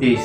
30।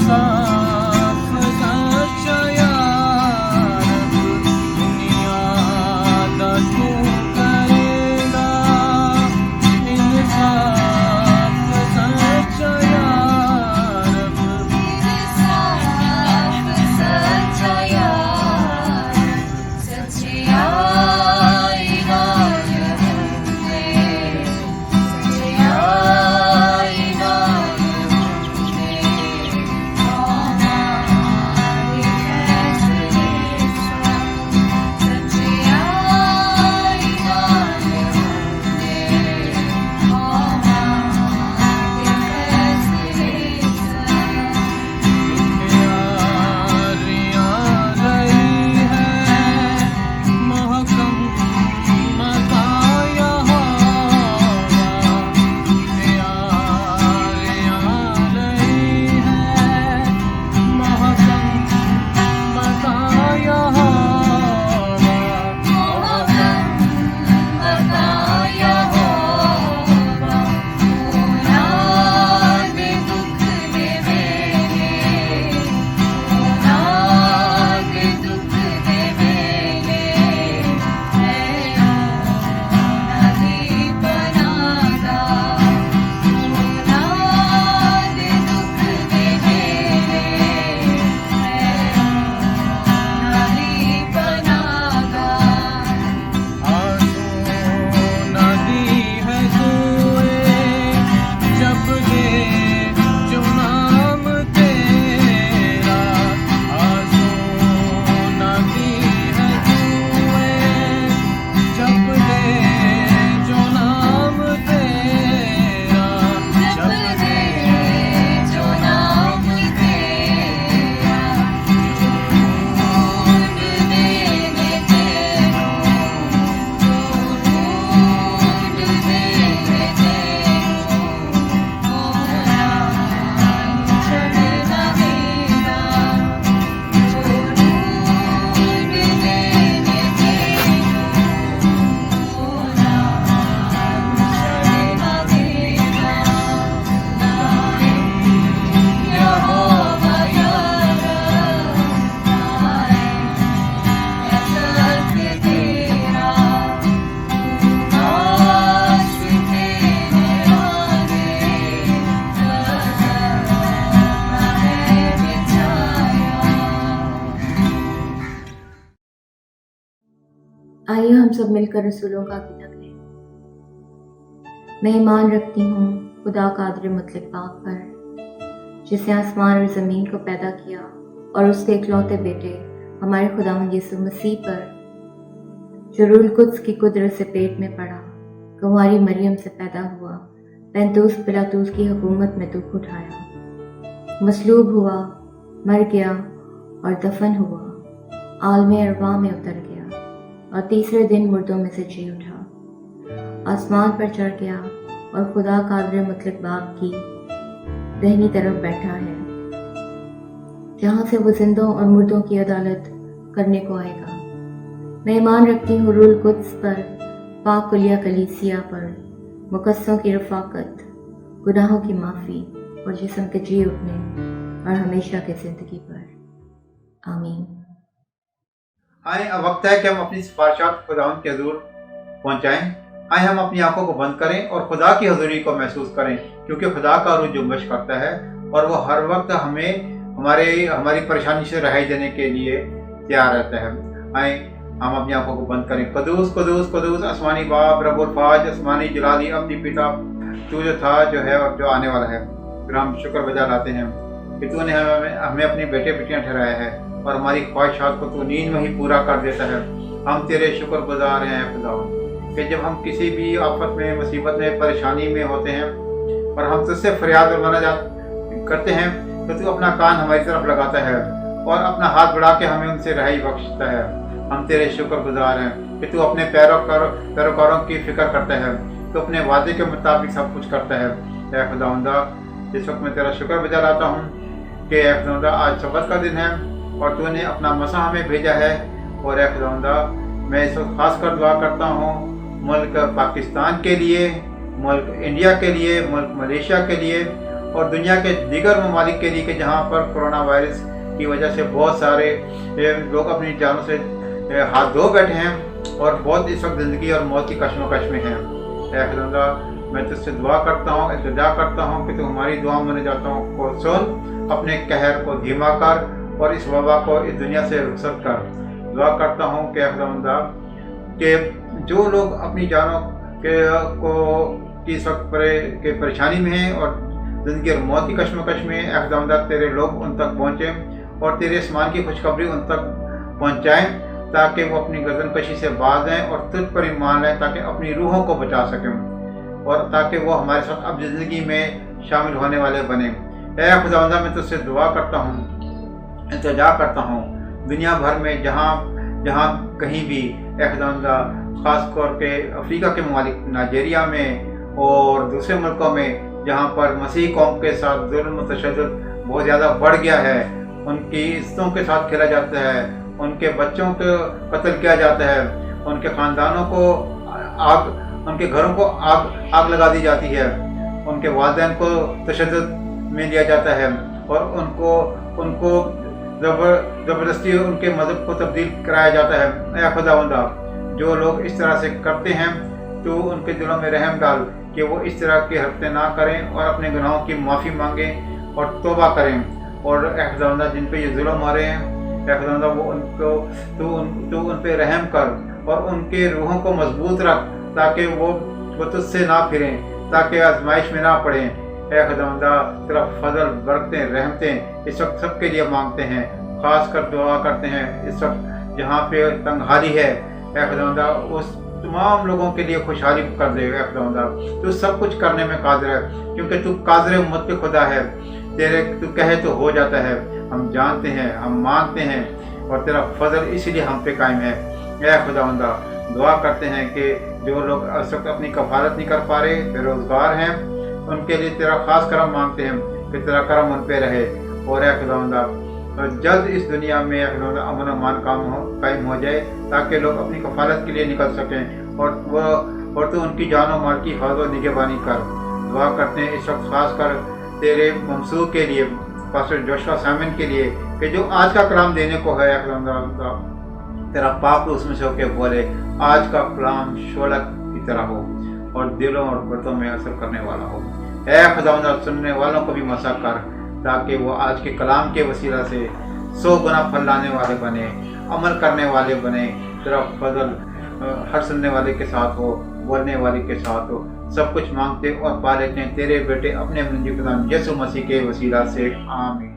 sun. آئیے ہم سب مل کر رسولوں کا عقیدہ کریں۔ میں ایمان رکھتی ہوں خدا قادر مطلق پاک پر، جس نے آسمان اور زمین کو پیدا کیا، اور اس کے اکلوتے بیٹے ہمارے خداوند یسوع مسیح پر، جو روح القدس کی قدرت سے پیٹ میں پڑا، کنواری مریم سے پیدا ہوا، پینتوس پلاطوس کی حکومت میں دکھ اٹھایا، مصلوب ہوا، مر گیا اور دفن ہوا، عالم ارواح میں اتر گیا، اور تیسرے دن مردوں میں سے جی اٹھا، آسمان پر چڑھ گیا، اور خدا قادر مطلق باپ کی دہنی طرف بیٹھا ہے، جہاں سے وہ زندوں اور مردوں کی عدالت کرنے کو آئے گا۔ میں ایمان رکھتی ہوں روح القدس پر، پاک کلیہ کلیسیا پر، مقدسوں کی رفاقت، گناہوں کی معافی اور جسم کے جی اٹھنے اور ہمیشہ کی زندگی پر۔ آمین۔ آئیں اب وقت ہے کہ ہم اپنی سفارشات خداوند کے حضور پہنچائیں۔ آئیں ہم اپنی آنکھوں کو بند کریں اور خدا کی حضوری کو محسوس کریں، کیونکہ خدا کا روح جنبش کرتا ہے اور وہ ہر وقت ہمیں ہماری پریشانی سے رہائی دینے کے لیے تیار رہتا ہے۔ آئیں ہم اپنی آنکھوں کو بند کریں۔ قدوس قدوس قدوس آسمانی باپ رب الفاظ، آسمانی جلالی ابدی پتا، تو جو تھا، جو ہے اور جو آنے والا ہے۔ پھر ہم شکر بجا لاتے ہیں کہ تو نے ہمیں اپنی بیٹے بیٹیاں ٹھہرایا ہے اور ہماری خواہشات کو تو نیند میں ہی پورا کر دیتا ہے۔ ہم تیرے شکر گزار ہیں خداوند کہ جب ہم کسی بھی آفت میں، مصیبت میں، پریشانی میں ہوتے ہیں اور ہم تجھ سے فریاد اور مناجات کرتے ہیں تو تو اپنا کان ہماری طرف لگاتا ہے اور اپنا ہاتھ بڑھا کے ہمیں ان سے رہائی بخشتا ہے۔ ہم تیرے شکر گزار ہیں کہ تو اپنے پیروکاروں کی فکر کرتا ہے، تو اپنے وعدے کے مطابق سب کچھ کرتا ہے۔ اے خداوندہ، اس وقت میں تیرا شکر بجا لاتا ہوں کہ اے خداوندہ آج سبت کا دن ہے اور تو نے اپنا مسیح ہمیں بھیجا ہے، اور اے خداوندہ میں اس وقت خاص کر دعا کرتا ہوں ملک پاکستان کے لیے، ملک انڈیا کے لیے، ملک ملیشیا کے لیے اور دنیا کے دیگر ممالک کے لیے کہ جہاں پر کرونا وائرس کی وجہ سے بہت سارے لوگ اپنی جانوں سے ہاتھ دھو بیٹھے ہیں اور بہت اس وقت زندگی اور موت کی کشمکش میں ہیں۔ اے خداوندہ، میں تجھ سے دعا کرتا ہوں، التجا کرتا ہوں کہ تو ہماری دعاؤں میں جاتا کو سن، اپنے قہر کو دھیما کر اور اس وبا کو اس دنیا سے رخصت کر۔ دعا کرتا ہوں کہ اے خداوندہ کہ جو لوگ اپنی جانوں کی اس وقت پریشانی میں ہیں اور زندگی اور موت کی کشمکش میں، اے خداوندہ تیرے لوگ ان تک پہنچیں اور تیرے اسمان کی خوشخبری ان تک پہنچائیں تاکہ وہ اپنی گردن کشی سے باز آئیں اور تجھ پر ایمان لائیں، تاکہ اپنی روحوں کو بچا سکیں اور تاکہ وہ ہمارے ساتھ اب زندگی میں شامل ہونے والے بنیں۔ اے خداوندہ، میں تجھ سے دعا کرتا ہوں، التجا کرتا ہوں دنیا بھر میں جہاں کہیں بھی، اے خداوندہ خاص طور پہ افریقہ کے ممالک، نائجیریا میں اور دوسرے ملکوں میں جہاں پر مسیحی قوم کے ساتھ ظلم و تشدد بہت زیادہ بڑھ گیا ہے، ان کی عزتوں کے ساتھ کھیلا جاتا ہے، ان کے بچوں کو قتل کیا جاتا ہے، ان کے خاندانوں کو ان کے گھروں کو آگ لگا دی جاتی ہے، ان کے والدین کو تشدد میں لیا جاتا ہے اور ان کو زبردستی ان کے مذہب کو تبدیل کرایا جاتا ہے۔ اے خداوندہ، جو لوگ اس طرح سے کرتے ہیں تو ان کے دلوں میں رحم ڈال کہ وہ اس طرح کی حرکتیں نہ کریں اور اپنے گناہوں کی معافی مانگیں اور توبہ کریں، اور اے خداوندہ جن پہ یہ ظلم ہو رہے ہیں، اے خداوندہ وہ تو ان پہ رحم کر اور ان کے روحوں کو مضبوط رکھ تاکہ وہ تجھ سے نہ پھریں، تاکہ آزمائش میں نہ پڑیں۔ اے خداوندہ تیرا فضل، برکتیں، رحمتیں اس وقت سب کے لیے مانگتے ہیں، خاص کر دعا کرتے ہیں اس وقت جہاں پہ تنگ حالی ہے، اے خداوندہ اس تمام لوگوں کے لیے خوشحالی کر دے۔ اے خداوندہ تو سب کچھ کرنے میں قادر ہے، کیونکہ تو قادر مطلق خدا ہے، تو کہے تو ہو جاتا ہے۔ ہم جانتے ہیں، ہم مانتے ہیں اور تیرا فضل اسی لیے ہم پہ قائم ہے۔ اے خداوندہ، دعا کرتے ہیں کہ جو لوگ اس وقت اپنی کفالت نہیں کر پا رہے، بے روزگار ہیں، ان کے لیے تیرا خاص کرم مانگتے ہیں کہ تیرا کرم ان پہ رہے، اور اے خداوندہ جلد اس دنیا میں اے خداوندہ امن و امان قائم ہو جائے تاکہ لوگ اپنی کفالت کے لیے نکل سکیں اور تو ان کی جان و مال کی حفاظت و نگہبانی کر۔ دعا کرتے ہیں اس وقت خاص کر تیرے ممسوح کے لیے، پاسٹر جوشوا سائمن کے لیے، کہ جو آج کا کلام دینے کو ہے، اے خداوندہ تیرا پاک اس میں سے ہو کے بولے آج کا کلام شعلہ کی طرح ہو اور دلوں اور گردوں میں اثر کرنے والا ہو۔ اے خداوندہ سننے والوں کو بھی مسا کر تاکہ وہ آج کے کلام کے وسیلہ سے 100 گنا پھل لانے والے بنے، عمل کرنے والے بنے۔ تیرا فضل ہر سننے والے کے ساتھ ہو، بولنے والے کے ساتھ ہو، سب کچھ مانگتے اور پا لیتے ہیں تیرے بیٹے اپنے منجی کے نام یسوع مسیح کے وسیلہ سے، آمین۔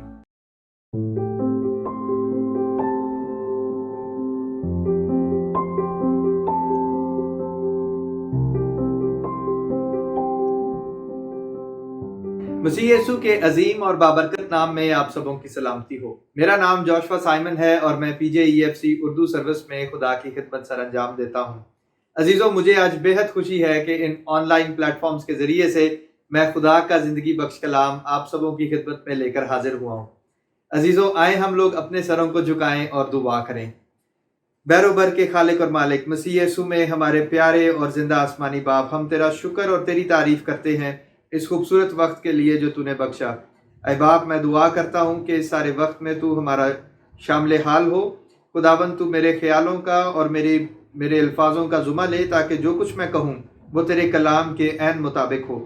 مسیح یسوع کے عظیم اور بابرکت نام میں آپ سبوں کی سلامتی ہو۔ میرا نام جوشوا سائمن ہے اور میں PJEFC اردو سروس میں خدا کی خدمت سر انجام دیتا ہوں۔ عزیزوں، مجھے آج بے حد خوشی ہے کہ ان آن لائن پلیٹ فارمز کے ذریعے سے میں خدا کا زندگی بخش کلام آپ سبوں کی خدمت میں لے کر حاضر ہوا ہوں۔ عزیزوں، آئیں ہم لوگ اپنے سروں کو جھکائیں اور دعا کریں۔ بیروبر کے خالق اور مالک مسیح یسوع میں ہمارے پیارے اور زندہ آسمانی باپ، ہم تیرا شکر اور تیری تعریف کرتے ہیں اس خوبصورت وقت کے لیے جو تو نے بخشا۔ اے باپ، میں دعا کرتا ہوں کہ اس سارے وقت میں تو ہمارا شامل حال ہو۔ خداوند، تو میرے خیالوں کا اور میرے الفاظوں کا ذمہ لے تاکہ جو کچھ میں کہوں وہ تیرے کلام کے عین مطابق ہو۔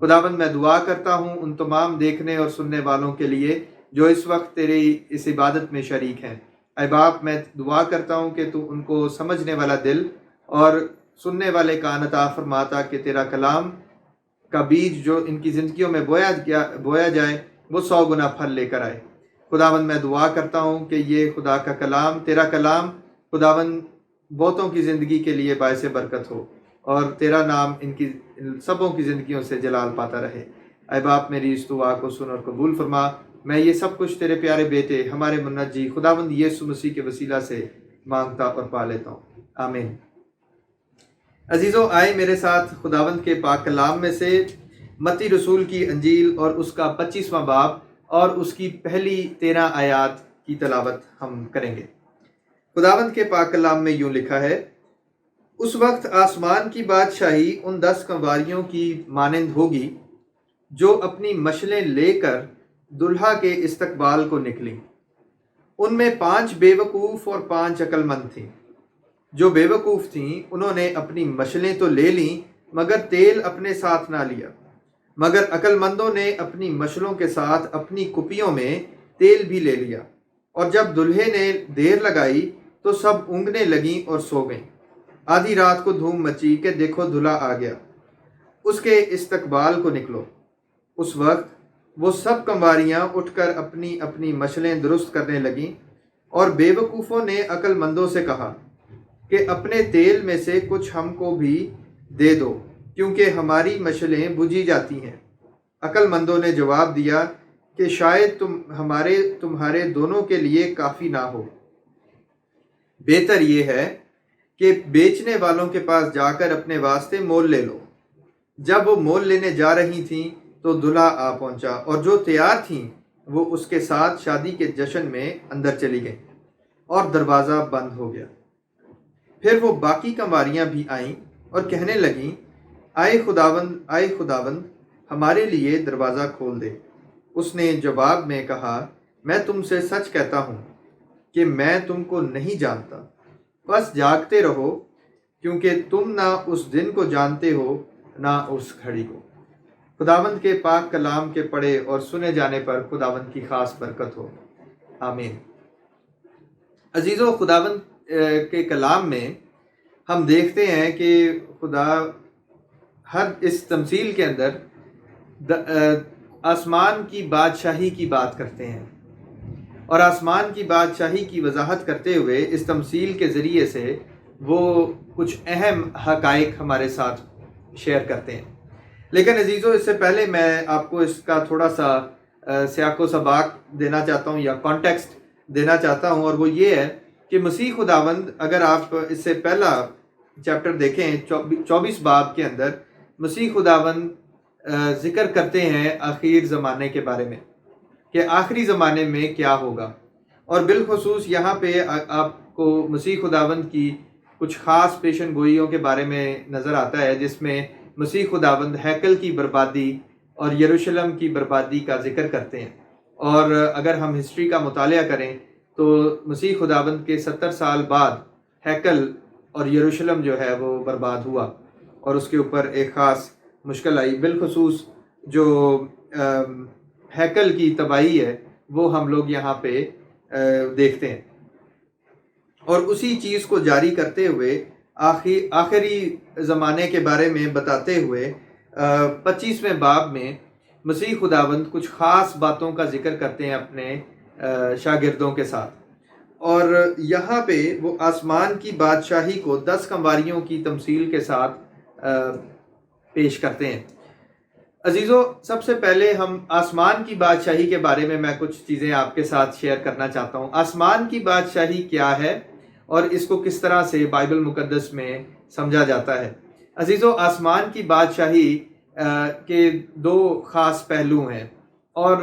خداوند، میں دعا کرتا ہوں ان تمام دیکھنے اور سننے والوں کے لیے جو اس وقت تیری اس عبادت میں شریک ہیں۔ اے باپ، میں دعا کرتا ہوں کہ تو ان کو سمجھنے والا دل اور سننے والے کان عطا فرما تاکہ تیرا کلام کا بیج جو ان کی زندگیوں میں بویا جائے وہ 100 گنا پھل لے کر آئے۔ خداوند، میں دعا کرتا ہوں کہ یہ خدا کا کلام، تیرا کلام خداوند بہتوں کی زندگی کے لیے باعث برکت ہو اور تیرا نام ان سبوں کی زندگیوں سے جلال پاتا رہے۔ اے باپ، میری اس دعا کو سن اور قبول فرما۔ میں یہ سب کچھ تیرے پیارے بیٹے ہمارے منجی خداوند یسوع مسیح کے وسیلہ سے مانگتا اور پا لیتا ہوں، آمین۔ عزیزوں، آئے میرے ساتھ خداوند کے پاک کلام میں سے متی رسول کی انجیل اور اس کا 25واں باب اور اس کی پہلی 13 آیات کی تلاوت ہم کریں گے۔ خداوند کے پاک کلام میں یوں لکھا ہے، اس وقت آسمان کی بادشاہی ان 10 کنواریوں کی مانند ہوگی جو اپنی مشلیں لے کر دلہا کے استقبال کو نکلیں۔ ان میں 5 بے وقوف اور 5 عقل مند تھیں۔ جو بے وقوف تھیں انہوں نے اپنی مشلیں تو لے لیں مگر تیل اپنے ساتھ نہ لیا، مگر عقل مندوں نے اپنی مشلوں کے ساتھ اپنی کپیوں میں تیل بھی لے لیا، اور جب دلہے نے دیر لگائی تو سب اونگنے لگیں اور سو گئیں۔ آدھی رات کو دھوم مچی کہ دیکھو دلہا آ گیا، اس کے استقبال کو نکلو۔ اس وقت وہ سب کنواریاں اٹھ کر اپنی اپنی مشلیں درست کرنے لگیں، اور بے وقوفوں نے عقل مندوں سے کہا کہ اپنے تیل میں سے کچھ ہم کو بھی دے دو کیونکہ ہماری مشلیں بجھی جاتی ہیں۔ عقل مندوں نے جواب دیا کہ شاید تمہارے دونوں کے لیے کافی نہ ہو، بہتر یہ ہے کہ بیچنے والوں کے پاس جا کر اپنے واسطے مول لے لو۔ جب وہ مول لینے جا رہی تھیں تو دلہا آ پہنچا، اور جو تیار تھیں وہ اس کے ساتھ شادی کے جشن میں اندر چلی گئیں، اور دروازہ بند ہو گیا۔ پھر وہ باقی کنواریاں بھی آئیں اور کہنے لگیں، آئے خداوند ہمارے لیے دروازہ کھول دے۔ اس نے جواب میں کہا، میں تم سے سچ کہتا ہوں کہ میں تم کو نہیں جانتا، بس جاگتے رہو، کیونکہ تم نہ اس دن کو جانتے ہو نہ اس گھڑی کو۔ خداوند کے پاک کلام کے پڑھے اور سنے جانے پر خداوند کی خاص برکت ہو، آمین۔ عزیزو، خداوند کے کلام میں ہم دیکھتے ہیں کہ خدا ہر اس تمثیل کے اندر آسمان کی بادشاہی کی بات کرتے ہیں، اور آسمان کی بادشاہی کی وضاحت کرتے ہوئے اس تمثیل کے ذریعے سے وہ کچھ اہم حقائق ہمارے ساتھ شیئر کرتے ہیں۔ لیکن عزیزو، اس سے پہلے میں آپ کو اس کا تھوڑا سا سیاق و سباق دینا چاہتا ہوں یا کانٹیکسٹ دینا چاہتا ہوں، اور وہ یہ ہے کہ مسیح خداوند، اگر آپ اس سے پہلا چیپٹر دیکھیں 24 باب کے اندر، مسیح خداوند ذکر کرتے ہیں آخر زمانے کے بارے میں کہ آخری زمانے میں کیا ہوگا، اور بالخصوص یہاں پہ آپ کو مسیح خداوند کی کچھ خاص پیشن گوئیوں کے بارے میں نظر آتا ہے، جس میں مسیح خداوند ہیکل کی بربادی اور یروشلم کی بربادی کا ذکر کرتے ہیں۔ اور اگر ہم ہسٹری کا مطالعہ کریں تو مسیح خداوند کے 70 سال بعد ہیکل اور یروشلم جو ہے وہ برباد ہوا، اور اس کے اوپر ایک خاص مشکل آئی۔ بالخصوص جو ہیکل کی تباہی ہے وہ ہم لوگ یہاں پہ دیکھتے ہیں، اور اسی چیز کو جاری کرتے ہوئے آخری زمانے کے بارے میں بتاتے ہوئے 25ویں باب میں مسیح خداوند کچھ خاص باتوں کا ذکر کرتے ہیں اپنے شاگردوں کے ساتھ، اور یہاں پہ وہ آسمان کی بادشاہی کو 10 کمواریوں کی تمثیل کے ساتھ پیش کرتے ہیں۔ عزیزو، سب سے پہلے ہم آسمان کی بادشاہی کے بارے میں کچھ چیزیں آپ کے ساتھ شیئر کرنا چاہتا ہوں۔ آسمان کی بادشاہی کیا ہے اور اس کو کس طرح سے بائبل مقدس میں سمجھا جاتا ہے؟ عزیزو، آسمان کی بادشاہی کے 2 خاص پہلو ہیں، اور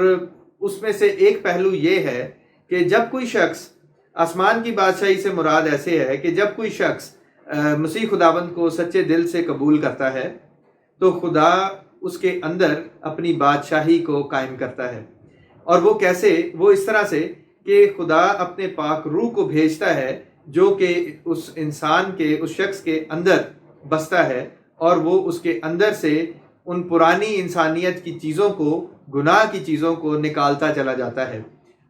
اس میں سے ایک پہلو یہ ہے کہ جب کوئی شخص، آسمان کی بادشاہی سے مراد ایسے ہے کہ جب کوئی شخص مسیح خداوند کو سچے دل سے قبول کرتا ہے تو خدا اس کے اندر اپنی بادشاہی کو قائم کرتا ہے۔ اور وہ کیسے؟ وہ اس طرح سے کہ خدا اپنے پاک روح کو بھیجتا ہے جو کہ اس انسان کے، اس شخص کے اندر بستا ہے، اور وہ اس کے اندر سے ان پرانی انسانیت کی چیزوں کو، گناہ کی چیزوں کو نکالتا چلا جاتا ہے،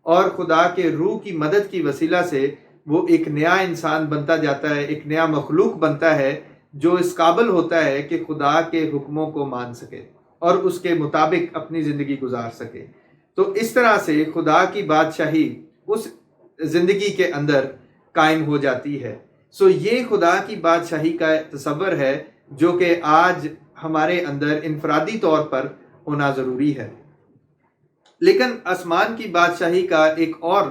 اور خدا کے روح کی مدد کی وسیلہ سے وہ ایک نیا انسان بنتا جاتا ہے، ایک نیا مخلوق بنتا ہے جو اس قابل ہوتا ہے کہ خدا کے حکموں کو مان سکے اور اس کے مطابق اپنی زندگی گزار سکے۔ تو اس طرح سے خدا کی بادشاہی اس زندگی کے اندر قائم ہو جاتی ہے۔ یہ خدا کی بادشاہی کا تصور ہے جو کہ آج ہمارے اندر انفرادی طور پر ہونا ضروری ہے۔ لیکن آسمان کی بادشاہی کا ایک اور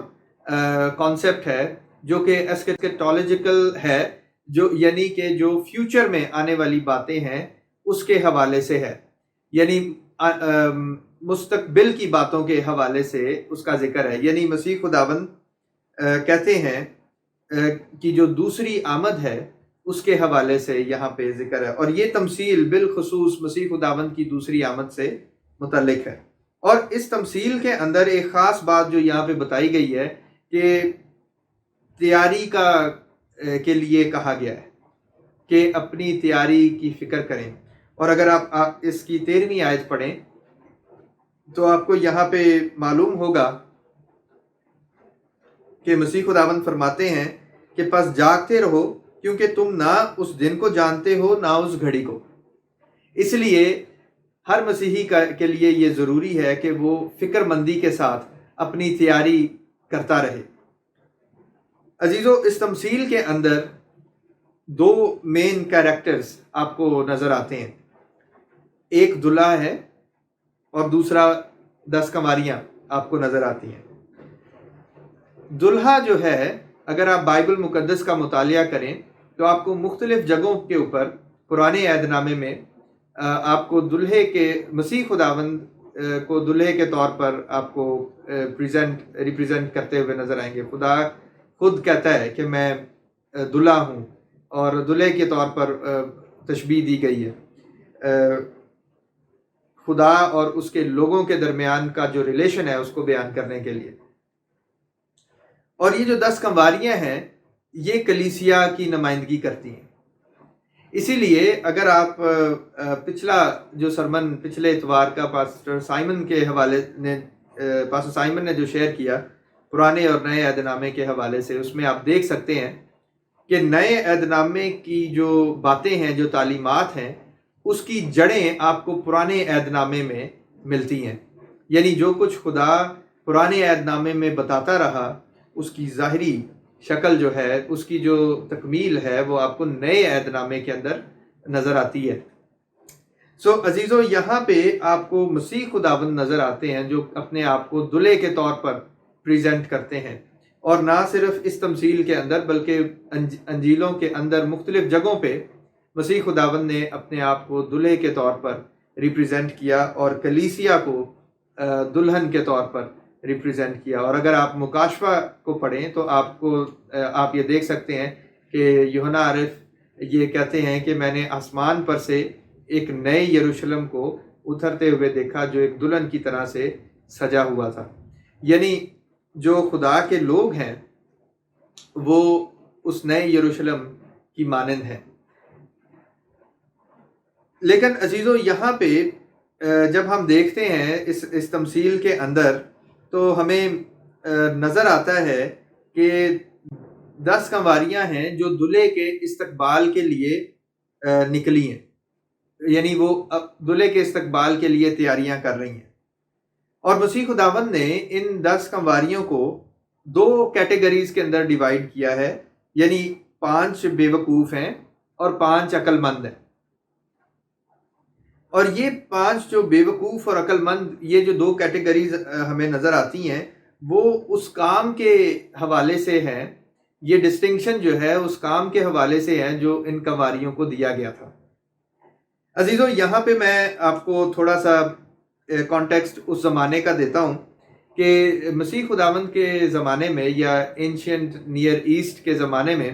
کانسیپٹ ہے جو کہ ایسکیٹولوجیکل ہے، جو یعنی کہ جو فیوچر میں آنے والی باتیں ہیں اس کے حوالے سے ہے، یعنی مستقبل کی باتوں کے حوالے سے اس کا ذکر ہے۔ یعنی مسیح خداوند کہتے ہیں کہ جو دوسری آمد ہے اس کے حوالے سے یہاں پہ ذکر ہے، اور یہ تمثیل بالخصوص مسیح خداوند کی دوسری آمد سے متعلق ہے۔ اور اس تمثیل کے اندر ایک خاص بات جو یہاں پہ بتائی گئی ہے کہ تیاری کے لیے کہا گیا ہے کہ اپنی تیاری کی فکر کریں۔ اور اگر آپ اس کی 13ویں آیت پڑھیں تو آپ کو یہاں پہ معلوم ہوگا کہ مسیح خداوند فرماتے ہیں کہ پس جاگتے رہو، کیونکہ تم نہ اس دن کو جانتے ہو نہ اس گھڑی کو۔ اس لیے ہر مسیحی کے لیے یہ ضروری ہے کہ وہ فکر مندی کے ساتھ اپنی تیاری کرتا رہے۔ عزیزو، اس تمثیل کے اندر 2 مین کیریکٹرز آپ کو نظر آتے ہیں، ایک دلہا ہے اور دوسرا 10 کنواریاں آپ کو نظر آتی ہیں۔ دلہا جو ہے، اگر آپ بائبل مقدس کا مطالعہ کریں تو آپ کو مختلف جگہوں کے اوپر پرانے عہد نامے میں آپ کو دلہے کے، مسیح خداوند کو دلہے کے طور پر آپ کو ریپریزنٹ کرتے ہوئے نظر آئیں گے۔ خدا خود کہتا ہے کہ میں دلہا ہوں، اور دلہے کے طور پر تشبیہ دی گئی ہے۔ خدا اور اس کے لوگوں کے درمیان کا جو ریلیشن ہے اس کو بیان کرنے کے لیے۔ اور یہ جو 10 کنواریاں ہیں یہ کلیسیا کی نمائندگی کرتی ہیں۔ اسی لیے اگر آپ پچھلا جو سرمن پچھلے اتوار کا پاسٹر سائمن کے حوالے پاسٹر سائمن نے جو شیئر کیا پرانے اور نئے عہد نامے کے حوالے سے، اس میں آپ دیکھ سکتے ہیں کہ نئے عہد نامے کی جو باتیں ہیں، جو تعلیمات ہیں، اس کی جڑیں آپ کو پرانے عہد نامے میں ملتی ہیں۔ یعنی جو کچھ خدا پرانے عہد نامے میں بتاتا رہا، اس کی ظاہری شکل جو ہے، اس کی جو تکمیل ہے، وہ آپ کو نئے عہد نامے کے اندر نظر آتی ہے۔ عزیزو، یہاں پہ آپ کو مسیح خداوند نظر آتے ہیں جو اپنے آپ کو دلہے کے طور پر پریزنٹ کرتے ہیں، اور نہ صرف اس تمثیل کے اندر بلکہ انجیلوں کے اندر مختلف جگہوں پہ مسیح خداوند نے اپنے آپ کو دلہے کے طور پر ریپریزنٹ کیا اور کلیسیا کو دلہن کے طور پر ریپریزنٹ کیا۔ اور اگر آپ مکاشفہ کو پڑھیں تو آپ یہ دیکھ سکتے ہیں کہ یوحنا عارف یہ کہتے ہیں کہ میں نے آسمان پر سے ایک نئے یروشلم کو اترتے ہوئے دیکھا جو ایک دلہن کی طرح سے سجا ہوا تھا۔ یعنی جو خدا کے لوگ ہیں وہ اس نئے یروشلم کی مانند ہیں۔ لیکن عزیزو، یہاں پہ جب ہم دیکھتے ہیں اس تمثیل کے اندر تو ہمیں نظر آتا ہے کہ 10 کنواریاں ہیں جو دلہے کے استقبال کے لیے نکلی ہیں، یعنی وہ اب دلہے کے استقبال کے لیے تیاریاں کر رہی ہیں. اور مسیح خداوند نے ان 10 کنواریوں کو 2 کیٹیگریز کے اندر ڈیوائیڈ کیا ہے، یعنی 5 بے وقوف ہیں اور 5 عقل مند ہیں. اور یہ 5 جو بے وقوف اور عقل مند، یہ جو 2 کیٹیگریز ہمیں نظر آتی ہیں، وہ اس کام کے حوالے سے ہیں. یہ ڈسٹنکشن جو ہے اس کام کے حوالے سے ہے جو ان کنواریوں کو دیا گیا تھا. عزیزو، یہاں پہ میں آپ کو تھوڑا سا کانٹیکسٹ اس زمانے کا دیتا ہوں کہ مسیح خداوند کے زمانے میں یا اینشینٹ نیئر ایسٹ کے زمانے میں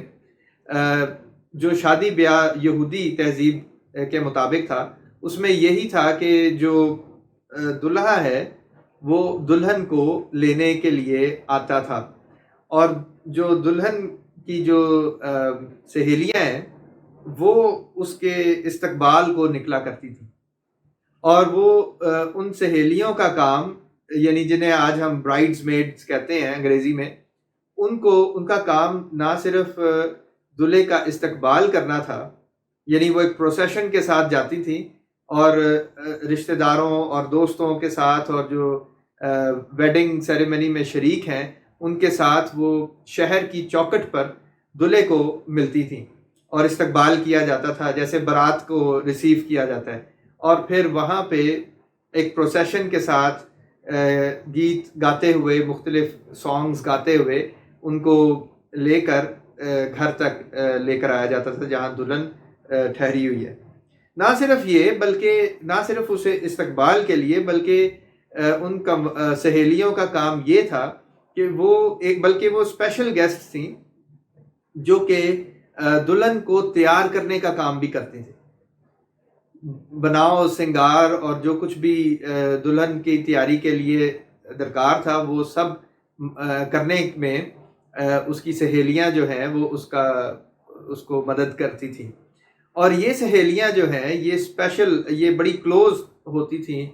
جو شادی بیاہ یہودی تہذیب کے مطابق تھا، اس میں یہی تھا کہ جو دلہا ہے وہ دلہن کو لینے کے لیے آتا تھا، اور جو دلہن کی جو سہیلیاں ہیں وہ اس کے استقبال کو نکلا کرتی تھیں. اور وہ ان سہیلیوں کا کام، یعنی جنہیں آج ہم برائڈز میڈز کہتے ہیں انگریزی میں، ان کا کام نہ صرف دلہے کا استقبال کرنا تھا، یعنی وہ ایک پروسیشن کے ساتھ جاتی تھیں اور رشتہ داروں اور دوستوں کے ساتھ اور جو ویڈنگ سیریمنی میں شریک ہیں ان کے ساتھ وہ شہر کی چوکٹ پر دلہے کو ملتی تھیں اور استقبال کیا جاتا تھا، جیسے بارات کو ریسیو کیا جاتا ہے. اور پھر وہاں پہ ایک پروسیشن کے ساتھ گیت گاتے ہوئے، مختلف سانگز گاتے ہوئے ان کو لے کر گھر تک لے کر آیا جاتا تھا جہاں دلہن ٹھہری ہوئی ہے. نہ صرف یہ، بلکہ نہ صرف اسے استقبال کے لیے، بلکہ ان کا سہیلیوں کا کام یہ تھا کہ بلکہ وہ اسپیشل گیسٹ تھیں جو کہ دلہن کو تیار کرنے کا کام بھی کرتے تھے. بناؤ سنگار اور جو کچھ بھی دلہن کی تیاری کے لیے درکار تھا وہ سب کرنے میں اس کی سہیلیاں جو ہیں وہ اس کو مدد کرتی تھیں. اور یہ سہیلیاں جو ہیں یہ بڑی کلوز ہوتی تھیں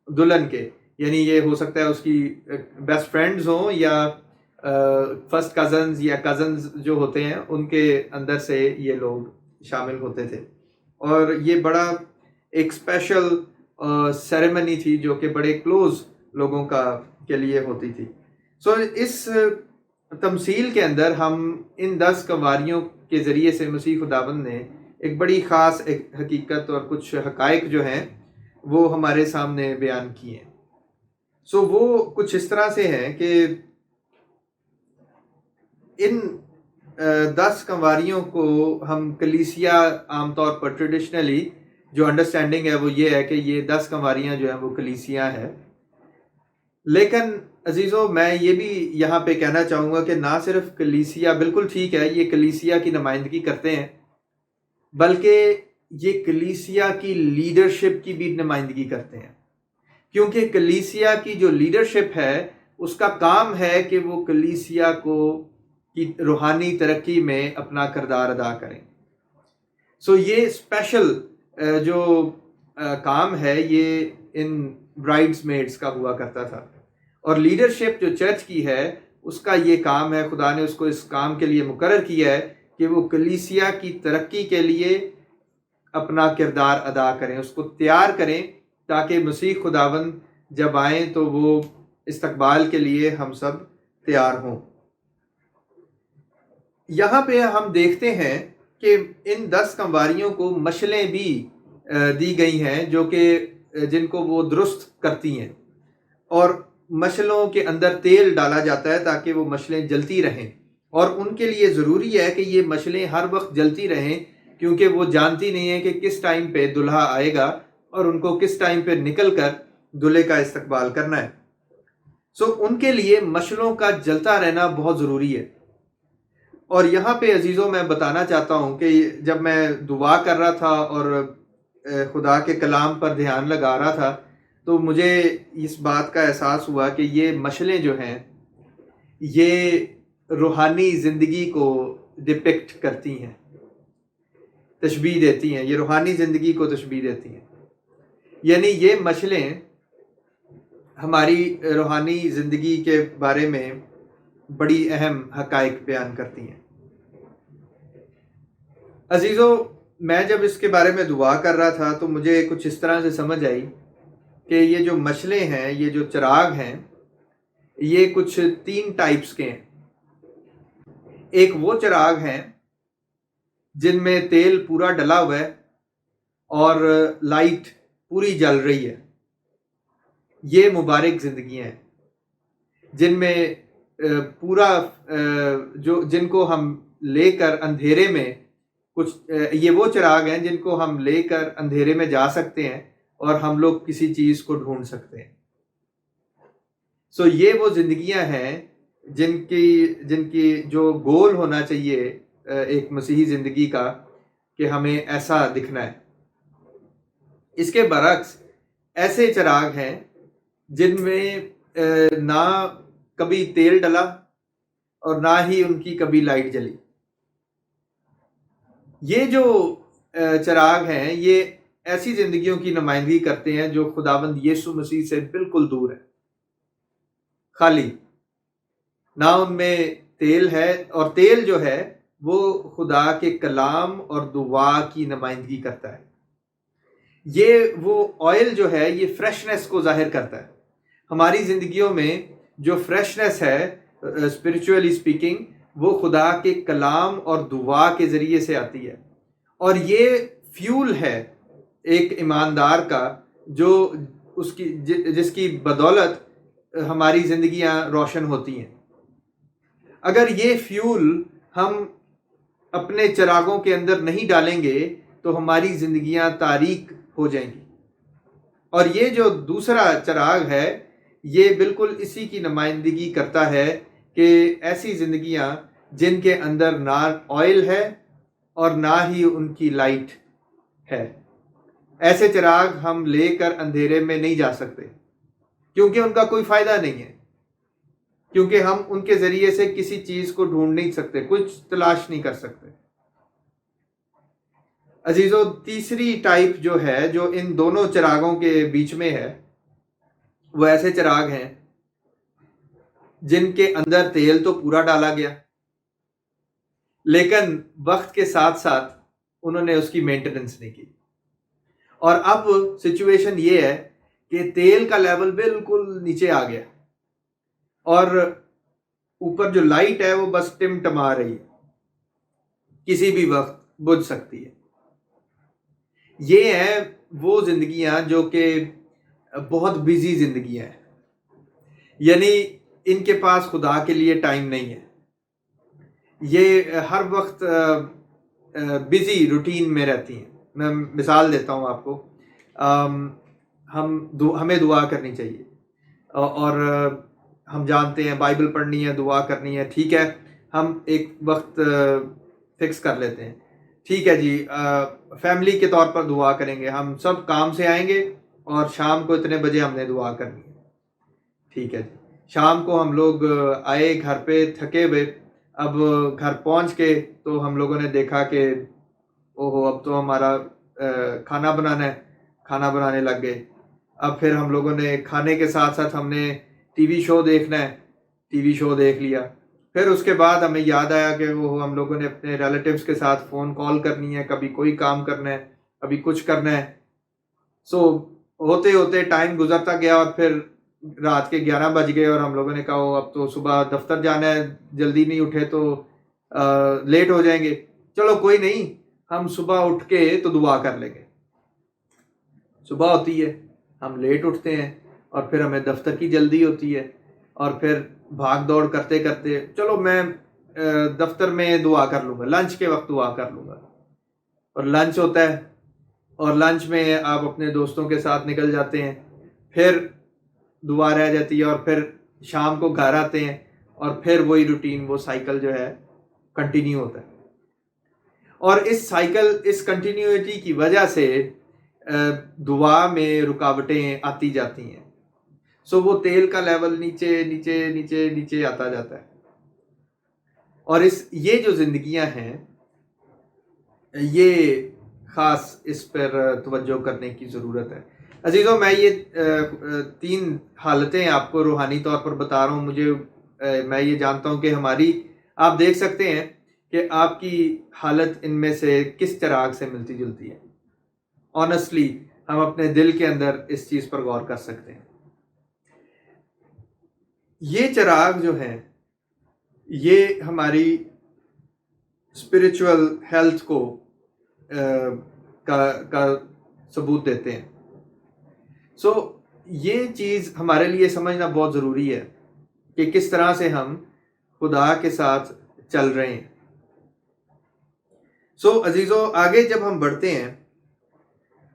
دلہن کے، یعنی یہ ہو سکتا ہے اس کی بیسٹ فرینڈز ہوں یا فرسٹ کزنز یا کزنز جو ہوتے ہیں ان کے اندر سے یہ لوگ شامل ہوتے تھے. اور یہ بڑا ایک اسپیشل سیریمنی تھی جو کہ بڑے کلوز لوگوں کے لیے ہوتی تھی. سو اس تمثیل کے اندر ہم ان 10 کنواریوں کے ذریعے سے مسیح خداوند نے ایک بڑی خاص ایک حقیقت اور کچھ حقائق جو ہیں وہ ہمارے سامنے بیان کیے ہیں. سو وہ کچھ اس طرح سے ہیں کہ ان 10 کنواریوں کو ہم کلیسیا عام طور پر ٹریڈیشنلی جو انڈرسٹینڈنگ ہے وہ یہ ہے کہ یہ 10 کنواریاں جو ہیں وہ کلیسیا ہے. لیکن عزیزو، میں یہ بھی یہاں پہ کہنا چاہوں گا کہ نہ صرف کلیسیا، بالکل ٹھیک ہے یہ کلیسیا کی نمائندگی کرتے ہیں، بلکہ یہ کلیسیا کی لیڈرشپ کی بھی نمائندگی کرتے ہیں، کیونکہ کلیسیا کی جو لیڈرشپ ہے اس کا کام ہے کہ وہ کلیسیا کی روحانی ترقی میں اپنا کردار ادا کریں. سو یہ اسپیشل جو کام ہے یہ ان برائڈز میڈز کا ہوا کرتا تھا. اور لیڈرشپ جو چرچ کی ہے اس کا یہ کام ہے، خدا نے اس کو اس کام کے لیے مقرر کیا ہے کہ وہ کلیسیا کی ترقی کے لیے اپنا کردار ادا کریں، اس کو تیار کریں تاکہ مسیح خداوند جب آئیں تو وہ استقبال کے لیے ہم سب تیار ہوں. یہاں پہ ہم دیکھتے ہیں کہ ان 10 کنواریوں کو مشلیں بھی دی گئی ہیں جو کہ جن کو وہ درست کرتی ہیں، اور مشلوں کے اندر تیل ڈالا جاتا ہے تاکہ وہ مشلیں جلتی رہیں. اور ان کے لیے ضروری ہے کہ یہ مشلیں ہر وقت جلتی رہیں، کیونکہ وہ جانتی نہیں ہیں کہ کس ٹائم پہ دلہا آئے گا اور ان کو کس ٹائم پہ نکل کر دلہے کا استقبال کرنا ہے. سو ان کے لیے مشلوں کا جلتا رہنا بہت ضروری ہے. اور یہاں پہ عزیزوں میں بتانا چاہتا ہوں کہ جب میں دعا کر رہا تھا اور خدا کے کلام پر دھیان لگا رہا تھا تو مجھے اس بات کا احساس ہوا کہ یہ مشلیں جو ہیں یہ روحانی زندگی کو ڈپکٹ کرتی ہیں، تشبیہ دیتی ہیں، یہ روحانی زندگی کو تشبیہ دیتی ہیں. یعنی یہ مشلیں ہماری روحانی زندگی کے بارے میں بڑی اہم حقائق بیان کرتی ہیں۔ عزیزو، میں جب اس کے بارے میں دعا کر رہا تھا تو مجھے کچھ اس طرح سے سمجھ آئی کہ یہ جو مشلیں ہیں، یہ جو چراغ ہیں، یہ کچھ 3 ٹائپس کے ہیں۔ ایک وہ چراغ ہیں جن میں تیل پورا ڈلا ہوا ہے اور لائٹ پوری جل رہی ہے۔ یہ مبارک زندگیاں ہیں جن میں پورا جن کو ہم لے کر اندھیرے میں یہ وہ چراغ ہیں جن کو ہم لے کر اندھیرے میں جا سکتے ہیں اور ہم لوگ کسی چیز کو ڈھونڈ سکتے ہیں۔ یہ وہ زندگیاں ہیں جن کی جو گول ہونا چاہیے ایک مسیحی زندگی کا، کہ ہمیں ایسا دکھنا ہے۔ اس کے برعکس ایسے چراغ ہیں جن میں نہ کبھی تیل ڈلا اور نہ ہی ان کی کبھی لائٹ جلی۔ یہ جو چراغ ہیں یہ ایسی زندگیوں کی نمائندگی کرتے ہیں جو خداوند یسوع مسیح سے بالکل دور ہے، خالی، نہ ان میں تیل ہے، اور تیل جو ہے وہ خدا کے کلام اور دعا کی نمائندگی کرتا ہے۔ یہ وہ آئل جو ہے یہ فریشنس کو ظاہر کرتا ہے۔ ہماری زندگیوں میں جو فریشنس ہے اسپرچولی اسپیکنگ، وہ خدا کے کلام اور دعا کے ذریعے سے آتی ہے، اور یہ فیول ہے ایک ایماندار کا جو جس کی بدولت ہماری زندگیاں روشن ہوتی ہیں۔ اگر یہ فیول ہم اپنے چراغوں کے اندر نہیں ڈالیں گے تو ہماری زندگیاں تاریک ہو جائیں گی۔ اور یہ جو دوسرا چراغ ہے یہ بالکل اسی کی نمائندگی کرتا ہے کہ ایسی زندگیاں جن کے اندر نہ آئل ہے اور نہ ہی ان کی لائٹ ہے، ایسے چراغ ہم لے کر اندھیرے میں نہیں جا سکتے، کیونکہ ان کا کوئی فائدہ نہیں ہے، کیونکہ ہم ان کے ذریعے سے کسی چیز کو ڈھونڈ نہیں سکتے، کچھ تلاش نہیں کر سکتے۔ عزیزو، تیسری ٹائپ جو ہے جو ان دونوں چراغوں کے بیچ میں ہے، وہ ایسے چراغ ہیں جن کے اندر تیل تو پورا ڈالا گیا، لیکن وقت کے ساتھ ساتھ انہوں نے اس کی مینٹیننس نہیں کی، اور اب سچویشن یہ ہے کہ تیل کا لیول بالکل نیچے آ گیا اور اوپر جو لائٹ ہے وہ بس ٹمٹما رہی ہے، کسی بھی وقت بجھ سکتی ہے۔ یہ ہیں وہ زندگیاں جو کہ بہت بیزی زندگیاں ہیں، یعنی ان کے پاس خدا کے لیے ٹائم نہیں ہے، یہ ہر وقت بیزی روٹین میں رہتی ہیں۔ میں مثال دیتا ہوں آپ کو، ہمیں دعا کرنی چاہیے، اور ہم جانتے ہیں بائبل پڑھنی ہے، دعا کرنی ہے، ٹھیک ہے، ہم ایک وقت فکس کر لیتے ہیں، ٹھیک ہے جی، فیملی کے طور پر دعا کریں گے، ہم سب کام سے آئیں گے اور شام کو اتنے بجے ہم نے دعا کرنی ہے، ٹھیک ہے جی۔ شام کو ہم لوگ آئے گھر پہ تھکے ہوئے، اب گھر پہنچ کے تو ہم لوگوں نے دیکھا کہ اوہو اب تو ہمارا کھانا بنانا ہے، کھانا بنانے لگ گئے۔ اب پھر ہم لوگوں نے کھانے کے ساتھ ساتھ ہم نے ٹی وی شو دیکھنا ہے، ٹی وی شو دیکھ لیا، پھر اس کے بعد ہمیں یاد آیا کہ وہ ہم لوگوں نے اپنے ریلیٹیوز کے ساتھ فون کال کرنی ہے، کبھی کوئی کام کرنا ہے، کبھی کچھ کرنا ہے۔ ہوتے ہوتے ٹائم گزرتا گیا اور پھر رات کے 11 بج گئے اور ہم لوگوں نے کہا اب تو صبح دفتر جانا ہے، جلدی نہیں اٹھے تو لیٹ ہو جائیں گے، چلو کوئی نہیں، ہم صبح اٹھ کے تو دعا کر لیں گے۔ صبح ہوتی ہے، ہم لیٹ اٹھتے ہیں اور پھر ہمیں دفتر کی جلدی ہوتی ہے، اور پھر بھاگ دوڑ کرتے کرتے چلو میں دفتر میں دعا کر لوں گا، لنچ کے وقت دعا کر لوں گا، اور لنچ ہوتا ہے اور لنچ میں آپ اپنے دوستوں کے ساتھ نکل جاتے ہیں، پھر دعا رہ جاتی ہے، اور پھر شام کو گھر آتے ہیں اور پھر وہی روٹین، وہ سائیکل جو ہے کنٹینیو ہوتا ہے۔ اور اس سائیکل، اس کنٹینیوٹی کی وجہ سے دعا میں رکاوٹیں آتی جاتی ہیں، وہ تیل کا لیول نیچے نیچے نیچے نیچے آتا جاتا ہے۔ اور یہ جو زندگیاں ہیں یہ خاص اس پر توجہ کرنے کی ضرورت ہے۔ عزیزوں، میں یہ 3 حالتیں آپ کو روحانی طور پر بتا رہا ہوں، مجھے میں یہ جانتا ہوں کہ ہماری آپ دیکھ سکتے ہیں کہ آپ کی حالت ان میں سے کس چراغ سے ملتی جلتی ہے. آنیسٹلی ہم اپنے دل کے اندر اس چیز پر غور کر سکتے ہیں. یہ چراغ جو ہیں یہ ہماری اسپرچول ہیلتھ کو کا ثبوت دیتے ہیں. سو یہ چیز ہمارے لیے سمجھنا بہت ضروری ہے کہ کس طرح سے ہم خدا کے ساتھ چل رہے ہیں. سو عزیزو، آگے جب ہم بڑھتے ہیں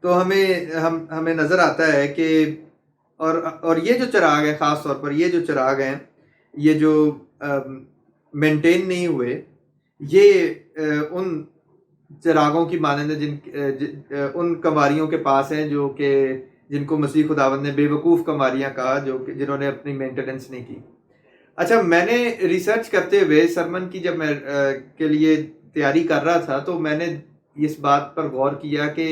تو ہمیں نظر آتا ہے کہ اور یہ جو چراغ ہے، خاص طور پر یہ جو چراغ ہیں، یہ جو مینٹین نہیں ہوئے، یہ ان چراغوں کی مانند ان کماریوں کے پاس ہیں جو کہ جن کو مسیح خداوند نے بے وقوف کماریاں کہا، جنہوں نے اپنی مینٹیننس نہیں کی. اچھا، میں نے ریسرچ کرتے ہوئے سرمن کی جب میں کے لیے تیاری کر رہا تھا تو میں نے اس بات پر غور کیا کہ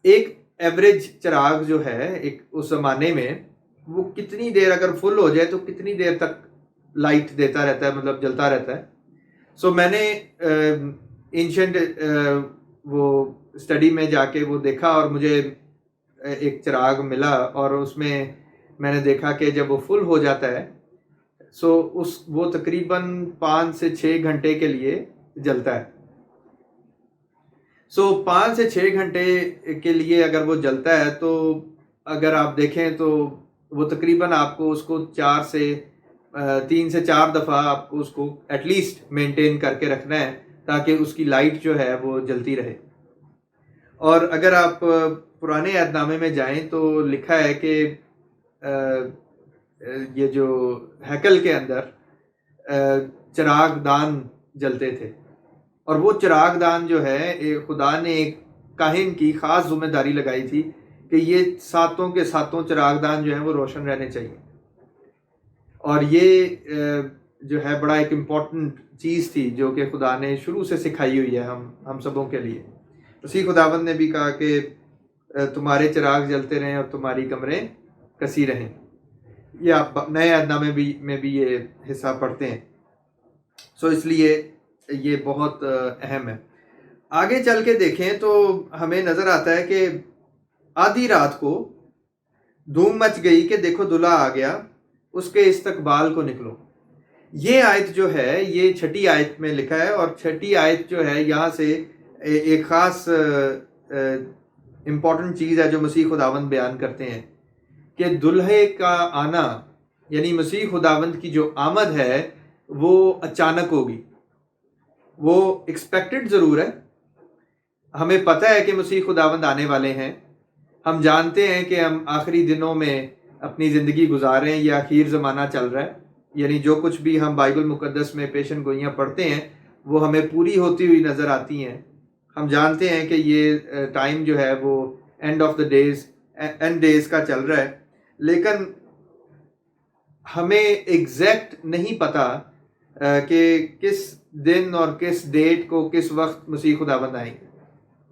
ایک ایوریج چراغ جو ہے ایک اس زمانے میں، وہ کتنی دیر اگر فل ہو جائے تو کتنی دیر تک لائٹ دیتا رہتا ہے، مطلب جلتا رہتا ہے. سو میں نے اینشنٹ وہ اسٹڈی میں جا کے وہ دیکھا اور مجھے ایک چراغ ملا، اور اس میں نے دیکھا کہ جب وہ فل ہو جاتا ہے سو وہ تقریباً 5 سے 6 گھنٹے کے لیے جلتا ہے. سو 5 سے 6 گھنٹے کے لیے اگر وہ جلتا ہے تو اگر آپ دیکھیں تو وہ تقریباً آپ کو اس کو 3 سے 4 دفعہ آپ کو اس کو ایٹ لیسٹ مینٹین کر کے رکھنا ہے تاکہ اس کی لائٹ جو ہے وہ جلتی رہے. اور اگر آپ پرانے عہد نامے میں جائیں تو لکھا ہے کہ یہ جو ہیکل کے اندر چراغ دان جلتے تھے، اور وہ چراغ دان جو ہے خدا نے ایک کاہن کی خاص ذمہ داری لگائی تھی کہ یہ 7 کے 7 چراغ دان جو ہیں وہ روشن رہنے چاہیے. اور یہ جو ہے بڑا ایک امپورٹنٹ چیز تھی جو کہ خدا نے شروع سے سکھائی ہوئی ہے ہم سبوں کے لیے. اسی خداوند نے بھی کہا کہ تمہارے چراغ جلتے رہیں اور تمہاری کمریں کسی رہیں. یہ آپ نئے عہد نامے میں بھی یہ حصہ پڑھتے ہیں. سو اس لیے یہ بہت اہم ہے. آگے چل کے دیکھیں تو ہمیں نظر آتا ہے کہ آدھی رات کو دھوم مچ گئی کہ دیکھو دلہا آ گیا، اس کے استقبال کو نکلو. یہ آیت جو ہے یہ 6 آیت میں لکھا ہے، اور 6 آیت جو ہے یہاں سے ایک خاص امپورٹنٹ چیز ہے جو مسیح خداوند بیان کرتے ہیں کہ دلہے کا آنا، یعنی مسیح خداوند کی جو آمد ہے وہ اچانک ہوگی. وہ ایکسپیکٹڈ ضرور ہے، ہمیں پتہ ہے کہ مسیح خداوند آنے والے ہیں، ہم جانتے ہیں کہ ہم آخری دنوں میں اپنی زندگی گزار رہے ہیں، یہ آخر زمانہ چل رہا ہے. یعنی جو کچھ بھی ہم بائبل مقدس میں پیشن گوئیاں پڑھتے ہیں وہ ہمیں پوری ہوتی ہوئی نظر آتی ہیں. ہم جانتے ہیں کہ یہ ٹائم جو ہے وہ اینڈ ڈیز کا چل رہا ہے، لیکن ہمیں ایگزیکٹ نہیں پتہ کہ کس دن اور کس ڈیٹ کو کس وقت مسیح خداوند آئیں گے.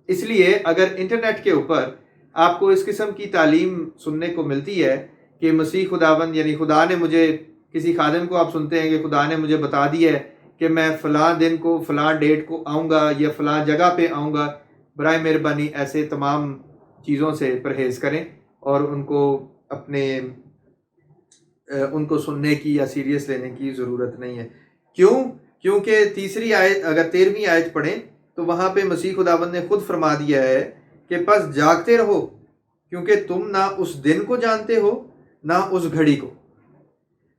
اس لیے اگر انٹرنیٹ کے اوپر آپ کو اس قسم کی تعلیم سننے کو ملتی ہے کہ مسیح خداوند، یعنی خدا نے مجھے، کسی خادم کو آپ سنتے ہیں کہ خدا نے مجھے بتا دیا ہے کہ میں فلاں دن کو فلاں ڈیٹ کو آؤں گا یا فلاں جگہ پہ آؤں گا، برائے مہربانی ایسے تمام چیزوں سے پرہیز کریں اور ان کو سننے کی یا سیریس لینے کی ضرورت نہیں ہے. کیونکہ تیسری آیت، اگر 13ویں آیت پڑھیں تو وہاں پہ مسیح خداوند نے خود فرما دیا ہے کہ پس جاگتے رہو کیونکہ تم نہ اس دن کو جانتے ہو نہ اس گھڑی کو.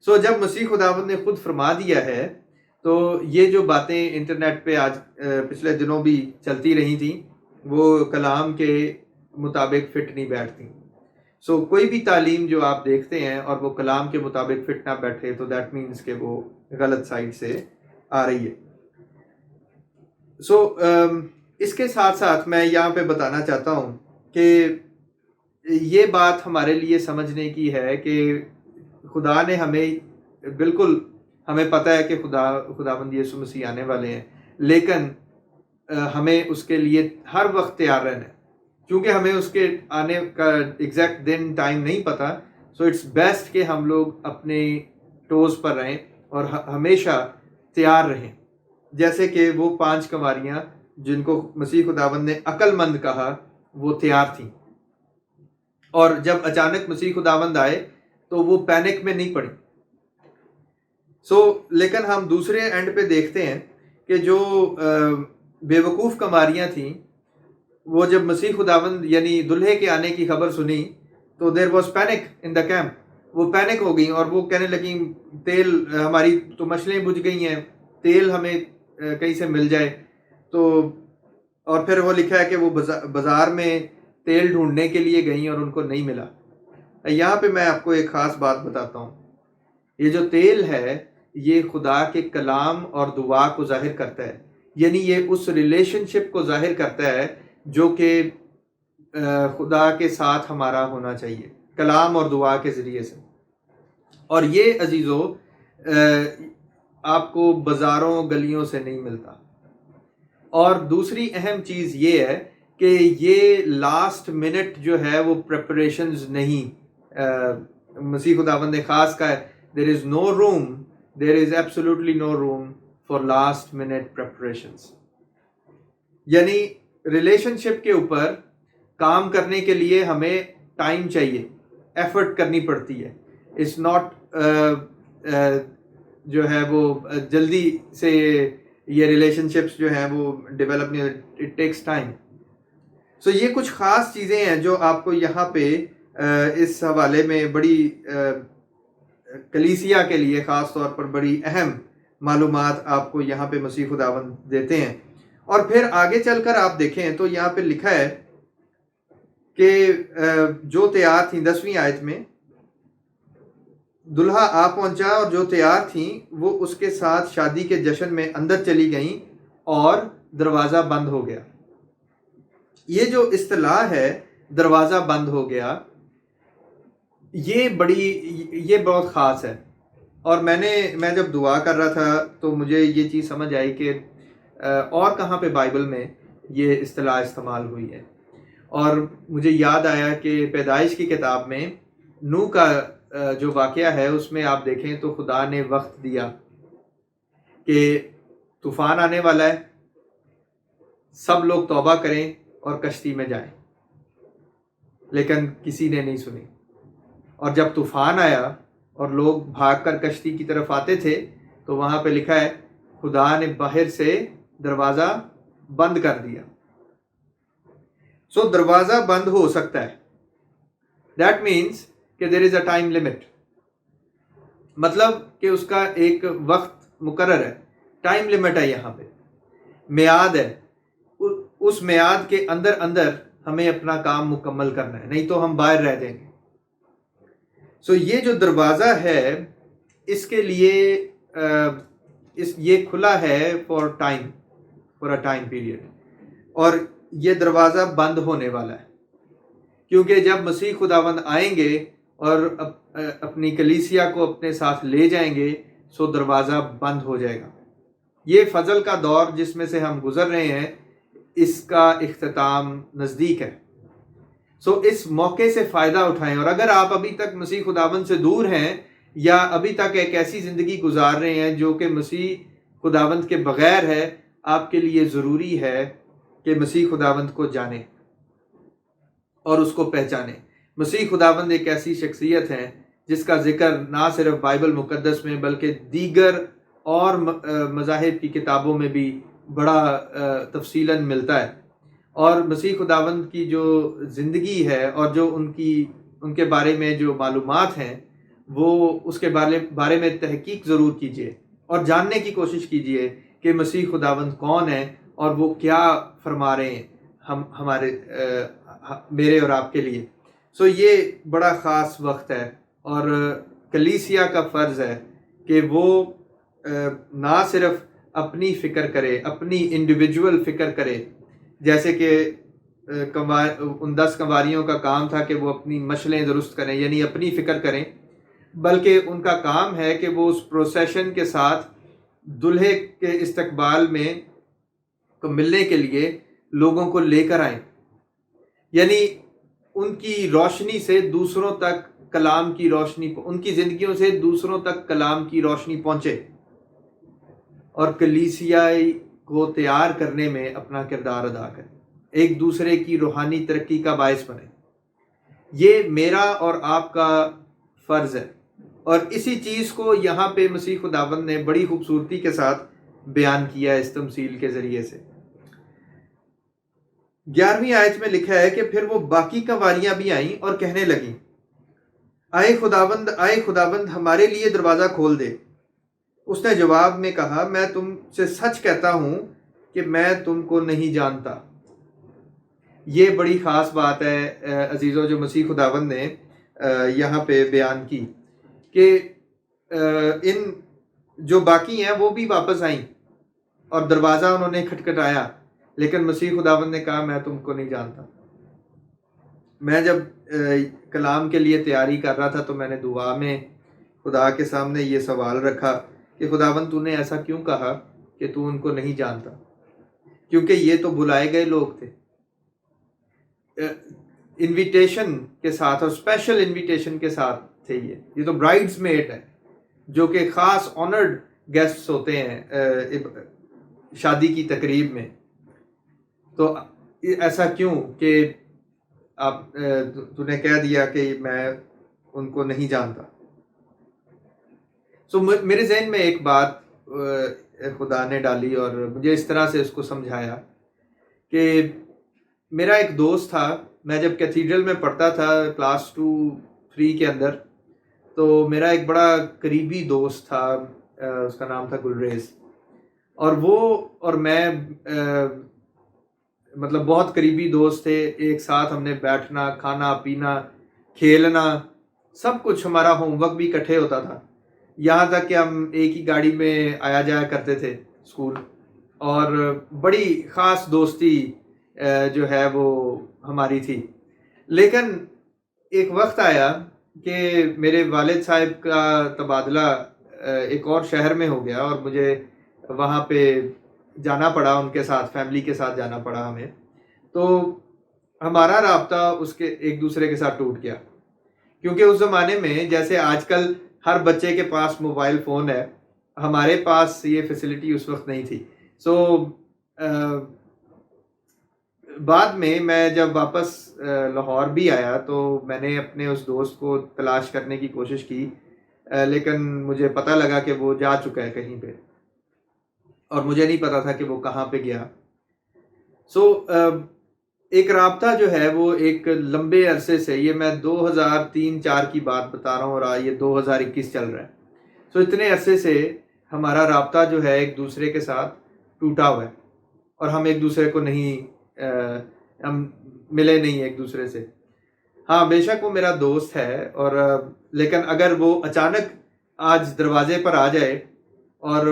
سو جب مسیح خداوند نے خود فرما دیا ہے تو یہ جو باتیں انٹرنیٹ پہ آج پچھلے دنوں بھی چلتی رہی تھیں وہ کلام کے مطابق فٹ نہیں بیٹھتی. سو کوئی بھی تعلیم جو آپ دیکھتے ہیں اور وہ کلام کے مطابق فٹ نہ بیٹھے تو دیٹ مینس کہ وہ غلط سائڈ سے آ رہی ہے. سو اس کے ساتھ ساتھ میں یہاں پہ بتانا چاہتا ہوں کہ یہ بات ہمارے لیے سمجھنے کی ہے کہ خدا نے بالکل ہمیں پتہ ہے کہ خداوند یسوع مسیح آنے والے ہیں، لیکن ہمیں اس کے لیے ہر وقت تیار رہنا ہے کیونکہ ہمیں اس کے آنے کا ایگزیکٹ دن ٹائم نہیں پتہ. سو اٹس بیسٹ کہ ہم لوگ اپنے ٹوز پر رہیں اور ہمیشہ تیار رہیں، جیسے کہ وہ 5 کنواریاں جن کو مسیح خداوند نے عقل مند کہا وہ تیار تھیں، اور جب اچانک مسیح خداوند آئے تو وہ پینک میں نہیں پڑی۔ لیکن ہم دوسرے اینڈ پہ دیکھتے ہیں کہ جو بے وقوف کنواریاں تھیں، وہ جب مسیح خداوند یعنی دلہے کے آنے کی خبر سنی تو there was panic in the camp, وہ پینک ہو گئیں اور وہ کہنے لگیں تیل، ہماری تو مچھلیاں بجھ گئی ہیں، تیل ہمیں کہیں سے مل جائے۔ تو اور پھر وہ لکھا ہے کہ وہ بازار میں تیل ڈھونڈنے کے لیے گئیں اور ان کو نہیں ملا۔ یہاں پہ میں آپ کو ایک خاص بات بتاتا ہوں، یہ جو تیل ہے یہ خدا کے کلام اور دعا کو ظاہر کرتا ہے، یعنی یہ اس ریلیشن شپ کو ظاہر کرتا ہے جو کہ خدا کے ساتھ ہمارا ہونا چاہیے کلام اور دعا کے ذریعے سے۔ اور یہ عزیزو آپ کو بازاروں گلیوں سے نہیں ملتا۔ اور دوسری اہم چیز یہ ہے کہ یہ لاسٹ منٹ جو ہے وہ پریپریشنز نہیں، مسیح خداوند نے خاص کہا ہے there is no room, there is absolutely no room for last minute preparations، یعنی ریلیشن شپ کے اوپر کام کرنے کے لیے ہمیں ٹائم چاہیے، ایفرٹ کرنی پڑتی ہے، اٹس ناٹ جو ہے وہ جلدی سے یہ ریلیشن شپس جو ہیں وہ ڈیولپ نہیں، اٹ ٹیکس ٹائم۔ سو یہ کچھ خاص چیزیں ہیں جو آپ کو یہاں پہ اس حوالے میں بڑی کلیسیا کے لیے خاص طور پر بڑی اہم معلومات آپ کو یہاں پہ مسیح خداوند دیتے ہیں۔ اور پھر آگے چل کر آپ دیکھیں تو یہاں پہ لکھا ہے کہ جو تیار تھیں، 10ویں آیت میں، دلہا آ پہنچا اور جو تیار تھیں وہ اس کے ساتھ شادی کے جشن میں اندر چلی گئیں اور دروازہ بند ہو گیا۔ یہ جو اصطلاح ہے دروازہ بند ہو گیا، یہ بہت خاص ہے۔ اور میں جب دعا کر رہا تھا تو مجھے یہ چیز سمجھ آئی کہ اور کہاں پہ بائبل میں یہ اصطلاح استعمال ہوئی ہے، اور مجھے یاد آیا کہ پیدائش کی کتاب میں نوح کا جو واقعہ ہے اس میں آپ دیکھیں تو خدا نے وقت دیا کہ طوفان آنے والا ہے، سب لوگ توبہ کریں اور کشتی میں جائیں، لیکن کسی نے نہیں سنی۔ اور جب طوفان آیا اور لوگ بھاگ کر کشتی کی طرف آتے تھے تو وہاں پہ لکھا ہے خدا نے باہر سے دروازہ بند کر دیا۔ سو دروازہ بند ہو سکتا ہے، دیٹ مینس کہ دیر از اے ٹائم لمٹ، مطلب کہ اس کا ایک وقت مقرر ہے، ٹائم لمٹ ہے، یہاں پہ میعاد ہے، اس میعاد کے اندر ہمیں اپنا کام مکمل کرنا ہے، نہیں تو ہم باہر رہ جائیں گے۔ سو یہ جو دروازہ ہے اس کے لیے یہ کھلا ہے فار اے ٹائم پیریڈ، اور یہ دروازہ بند ہونے والا ہے، کیونکہ جب مسیح خداوند آئیں گے اور اپنی کلیسیا کو اپنے ساتھ لے جائیں گے سو دروازہ بند ہو جائے گا۔ یہ فضل کا دور جس میں سے ہم گزر رہے ہیں اس کا اختتام نزدیک ہے۔ سو اس موقع سے فائدہ اٹھائیں، اور اگر آپ ابھی تک مسیح خداوند سے دور ہیں یا ابھی تک ایک ایسی زندگی گزار رہے ہیں جو کہ مسیح خداوند کے بغیر ہے، آپ کے لیے ضروری ہے کہ مسیح خداوند کو جانیں اور اس کو پہچانیں۔ مسیح خداوند ایک ایسی شخصیت ہے جس کا ذکر نہ صرف بائبل مقدس میں بلکہ دیگر اور مذاہب کی کتابوں میں بھی بڑا تفصیلاً ملتا ہے، اور مسیح خداوند کی جو زندگی ہے اور جو ان کے بارے میں جو معلومات ہیں وہ اس کے بارے میں تحقیق ضرور کیجیے اور جاننے کی کوشش کیجیے کہ مسیح خداوند کون ہے اور وہ کیا فرما رہے ہیں میرے اور آپ کے لیے۔ سو یہ بڑا خاص وقت ہے، اور کلیسیا کا فرض ہے کہ وہ نہ صرف اپنی فکر کرے، اپنی انڈیویجول فکر کرے، جیسے کہ ان 10 کنواریوں کا کام تھا کہ وہ اپنی مشلیں درست کریں، یعنی اپنی فکر کریں، بلکہ ان کا کام ہے کہ وہ اس پروسیشن کے ساتھ دلہے کے استقبال میں ملنے کے لیے لوگوں کو لے کر آئیں، یعنی ان کی روشنی سے دوسروں تک کلام کی روشنی، ان کی زندگیوں سے دوسروں تک کلام کی روشنی پہنچے اور کلیسیا کو تیار کرنے میں اپنا کردار ادا کریں، ایک دوسرے کی روحانی ترقی کا باعث بنے۔ یہ میرا اور آپ کا فرض ہے، اور اسی چیز کو یہاں پہ مسیح خداوند نے بڑی خوبصورتی کے ساتھ بیان کیا اس تمثیل کے ذریعے سے۔ 11ویں آیت میں لکھا ہے کہ پھر وہ باقی کنواریاں بھی آئیں اور کہنے لگیں، آئے خداوند ہمارے لیے دروازہ کھول دے۔ اس نے جواب میں کہا، میں تم سے سچ کہتا ہوں کہ میں تم کو نہیں جانتا۔ یہ بڑی خاص بات ہے عزیزو جو مسیح خداوند نے یہاں پہ بیان کی کہ ان جو باقی ہیں وہ بھی واپس آئیں اور دروازہ انہوں نے کھٹکھٹایا، لیکن مسیح خداوند نے کہا میں تم کو نہیں جانتا۔ میں جب کلام کے لیے تیاری کر رہا تھا تو میں نے دعا میں خدا کے سامنے یہ سوال رکھا کہ خداوند تو نے ایسا کیوں کہا کہ تو ان کو نہیں جانتا، کیونکہ یہ تو بلائے گئے لوگ تھے، انویٹیشن کے ساتھ اور اسپیشل انویٹیشن کے ساتھ تھے۔ یہ تو برائڈز میٹ ہے جو کہ خاص آنرڈ گیسٹس ہوتے ہیں شادی کی تقریب میں۔ تو ایسا کیوں کہ تو نے کہہ دیا کہ میں ان کو نہیں جانتا۔ سو میرے ذہن میں ایک بات خدا نے ڈالی اور مجھے اس طرح سے اس کو سمجھایا کہ میرا ایک دوست تھا، میں جب کیتھیڈرل میں پڑھتا تھا کلاس 2-3 کے اندر، تو میرا ایک بڑا قریبی دوست تھا، اس کا نام تھا گلریز، اور وہ اور میں مطلب بہت قریبی دوست تھے۔ ایک ساتھ ہم نے بیٹھنا، کھانا پینا، کھیلنا، سب کچھ، ہمارا ہوم ورک بھی اکٹھے ہوتا تھا، یہاں تک کہ ہم ایک ہی گاڑی میں آیا جایا کرتے تھے اسکول، اور بڑی خاص دوستی جو ہے وہ ہماری تھی۔ لیکن ایک وقت آیا کہ میرے والد صاحب کا تبادلہ ایک اور شہر میں ہو گیا اور مجھے وہاں پہ جانا پڑا، ان کے ساتھ، فیملی کے ساتھ جانا پڑا ہمیں۔ تو ہمارا رابطہ اس کے ایک دوسرے کے ساتھ ٹوٹ گیا، کیونکہ اس زمانے میں جیسے آج کل ہر بچے کے پاس موبائل فون ہے، ہمارے پاس یہ فیسلٹی اس وقت نہیں تھی۔ سو بعد میں جب واپس لاہور بھی آیا تو میں نے اپنے اس دوست کو تلاش کرنے کی کوشش کی، لیکن مجھے پتہ لگا کہ وہ جا چکا ہے کہیں پہ، اور مجھے نہیں پتا تھا کہ وہ کہاں پہ گیا۔ سو ایک رابطہ جو ہے وہ ایک لمبے عرصے سے، یہ میں 2003-4 کی بات بتا رہا ہوں اور یہ 2021 چل رہا ہے، سو اتنے عرصے سے ہمارا رابطہ جو ہے ایک دوسرے کے ساتھ ٹوٹا ہوا ہے، اور ہم ایک دوسرے کو نہیں ہم ملے نہیں ایک دوسرے سے۔ ہاں بے شک وہ میرا دوست ہے، اور لیکن اگر وہ اچانک آج دروازے پر آ جائے اور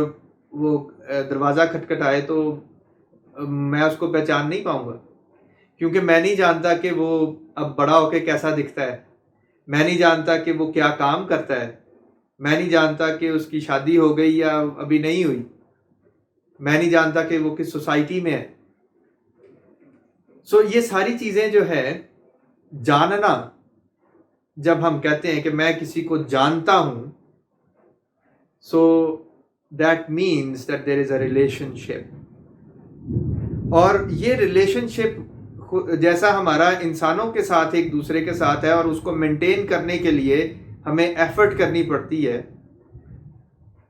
وہ دروازہ کھٹکھٹائے تو میں اس کو پہچان نہیں پاؤں گا، کیونکہ میں نہیں جانتا کہ وہ اب بڑا ہو کے کیسا دکھتا ہے، میں نہیں جانتا کہ وہ کیا کام کرتا ہے، میں نہیں جانتا کہ اس کی شادی ہو گئی یا ابھی نہیں ہوئی، میں نہیں جانتا کہ وہ کس سوسائٹی میں ہے۔ سو یہ ساری چیزیں جو ہے جاننا، جب ہم کہتے ہیں کہ میں کسی کو جانتا ہوں، so that means that there is a relationship, اور یہ ریلیشن شپ جیسا ہمارا انسانوں کے ساتھ ایک دوسرے کے ساتھ ہے، اور اس کو مینٹین کرنے کے لیے ہمیں ایفرٹ کرنی پڑتی ہے،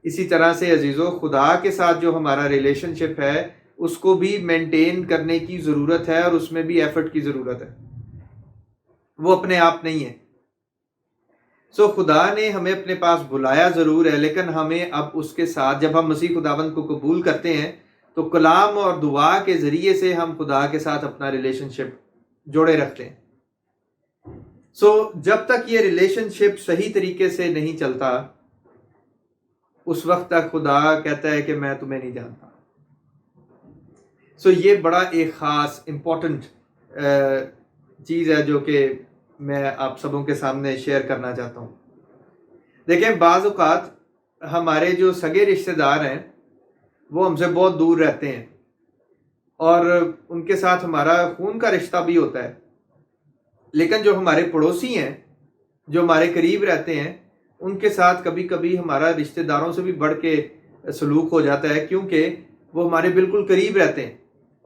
اسی طرح سے عزیزو خدا کے ساتھ جو ہمارا ریلیشن شپ ہے اس کو بھی مینٹین کرنے کی ضرورت ہے، اور اس میں بھی ایفرٹ کی ضرورت ہے، وہ اپنے آپ نہیں ہے۔ سو خدا نے ہمیں اپنے پاس بلایا ضرور ہے، لیکن ہمیں اب اس کے ساتھ جب ہم مسیح خداوند کو قبول کرتے ہیں تو کلام اور دعا کے ذریعے سے ہم خدا کے ساتھ اپنا ریلیشن شپ جوڑے رکھتے ہیں۔ سو جب تک یہ ریلیشن شپ صحیح طریقے سے نہیں چلتا، اس وقت تک خدا کہتا ہے کہ میں تمہیں نہیں جانتا۔ سو یہ بڑا ایک خاص امپورٹنٹ چیز ہے جو کہ میں آپ سبوں کے سامنے شیئر کرنا چاہتا ہوں۔ دیکھیں بعض اوقات ہمارے جو سگے رشتہ دار ہیں وہ ہم سے بہت دور رہتے ہیں، اور ان کے ساتھ ہمارا خون کا رشتہ بھی ہوتا ہے، لیکن جو ہمارے پڑوسی ہیں جو ہمارے قریب رہتے ہیں ان کے ساتھ کبھی کبھی ہمارا رشتہ داروں سے بھی بڑھ کے سلوک ہو جاتا ہے، کیونکہ وہ ہمارے بالکل قریب رہتے ہیں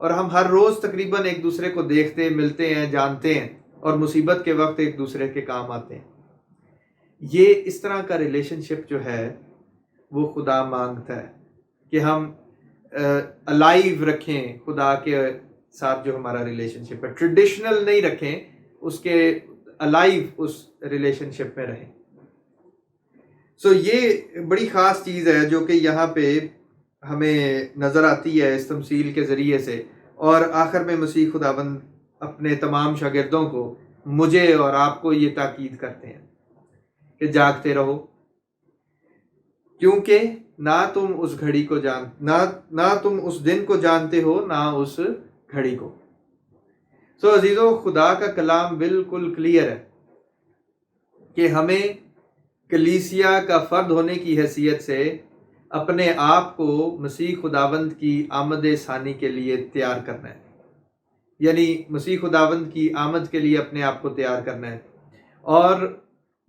اور ہم ہر روز تقریباً ایک دوسرے کو دیکھتے، ملتے ہیں، جانتے ہیں اور مصیبت کے وقت ایک دوسرے کے کام آتے ہیں۔ یہ اس طرح کا ریلیشن شپ جو ہے وہ خدا مانگتا ہے کہ ہم الائیو رکھیں خدا کے ساتھ جو ہمارا ریلیشن شپ ہے، ٹریڈیشنل نہیں رکھیں، اس کے الائیو اس ریلیشن شپ میں رہیں۔ سو یہ بڑی خاص چیز ہے جو کہ یہاں پہ ہمیں نظر آتی ہے اس تمثیل کے ذریعے سے، اور آخر میں مسیح خداوند اپنے تمام شاگردوں کو، مجھے اور آپ کو یہ تاکید کرتے ہیں کہ جاگتے رہو، کیونکہ نہ تم اس گھڑی کو نہ تم اس دن کو جانتے ہو، نہ اس گھڑی کو۔ سو عزیزو، خدا کا کلام بالکل کلیئر ہے کہ ہمیں کلیسیا کا فرد ہونے کی حیثیت سے اپنے آپ کو مسیح خداوند کی آمد ثانی کے لیے تیار کرنا ہے، یعنی مسیح خداوند کی آمد کے لیے اپنے آپ کو تیار کرنا ہے، اور